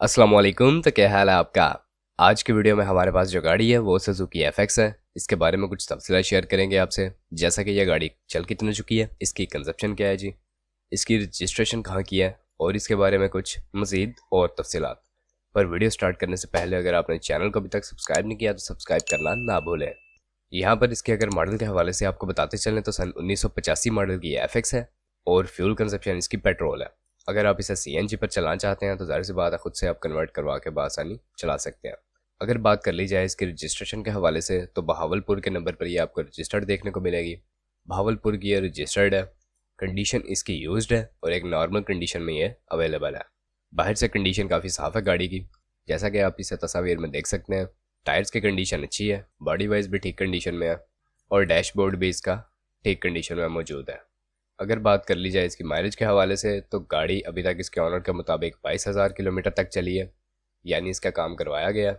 अस्सलाम वालेकुम। तो क्या हाल है आपका। आज की वीडियो में हमारे पास जो गाड़ी है वो सुजुकी एफएक्स है। इसके बारे में कुछ तफसीलात शेयर करेंगे आपसे, जैसा कि यह गाड़ी चल कितने चुकी है, इसकी कंजप्शन क्या है जी, इसकी रजिस्ट्रेशन कहाँ की है और इसके बारे में कुछ मज़ीद और तफसीलात। पर वीडियो स्टार्ट करने से पहले अगर आपने चैनल को अभी तक सब्सक्राइब नहीं किया तो सब्सक्राइब करना ना भूलें। यहाँ पर इसके अगर मॉडल के हवाले से आपको बताते चलें तो सन 1985 मॉडल की एफएक्स है और फ्यूल कंजप्शन इसकी पेट्रोल है। अगर आप इसे सीएनजी पर चलाना चाहते हैं तो ज़ाहिर सी बात है खुद से आप कन्वर्ट करवा के बआसानी चला सकते हैं। अगर बात कर ली जाए इसके रजिस्ट्रेशन के हवाले से तो बहावलपुर के नंबर पर ये आपको रजिस्टर्ड देखने को मिलेगी। बहावलपुर की ये रजिस्टर्ड है। कंडीशन इसकी यूज्ड है और एक नॉर्मल कंडीशन में ये अवेलेबल है। बाहर से कंडीशन काफ़ी साफ़ है गाड़ी की, जैसा कि आप इसे तस्वीर में देख सकते हैं। टायर्स की कंडीशन अच्छी है, बॉडी वाइज भी ठीक कंडीशन में है और डैशबोर्ड भी इसका ठीक कंडीशन में मौजूद है। अगर बात कर ली जाए इसकी माइलेज के हवाले से तो गाड़ी अभी तक इसके ऑनर के मुताबिक 22,000 किलोमीटर तक चली है, यानी इसका काम करवाया गया।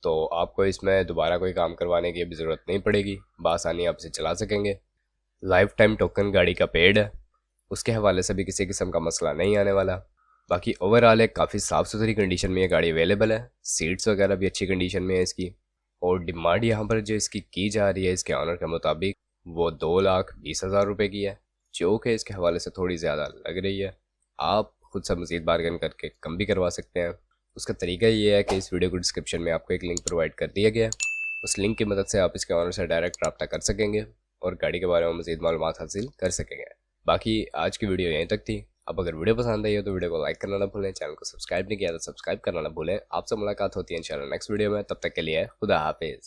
तो आपको इसमें दोबारा कोई काम करवाने की अभी ज़रूरत नहीं पड़ेगी, बआसानी आप इसे चला सकेंगे। लाइफ टाइम टोकन गाड़ी का पेड है, उसके हवाले से भी किसी किस्म का मसला नहीं आने वाला। बाकी ओवरऑल एक काफ़ी साफ़ सुथरी कंडीशन में ये गाड़ी अवेलेबल है। सीट्स वगैरह भी अच्छी कंडीशन में है इसकी। और डिमांड यहाँ पर जो इसकी की जा रही है इसके ऑनर के मुताबिक वो 2,20,000 रुपये की है, जो कि इसके हवाले से थोड़ी ज़्यादा लग रही है। आप खुद से मज़ीद बार्गेन करके कम भी करवा सकते हैं। उसका तरीका ये है कि इस वीडियो को डिस्क्रिप्शन में आपको एक लिंक प्रोवाइड कर दिया गया है। उस लिंक की मदद से आप इसके ऑनर से डायरेक्ट रब्ता कर सकेंगे और गाड़ी के बारे में मज़ीद मालूमात हासिल कर सकेंगे। बाकी आज की वीडियो यहीं तक थी। अब अगर वीडियो पसंद आई हो तो वीडियो को लाइक करना ना भूलें, चैनल को सब्सक्राइब नहीं किया तो सब्सक्राइब करना ना भूलें। आपसे मुलाकात होती है इंशाल्लाह नेक्स्ट वीडियो में, तब तक के लिए खुदा हाफिज़।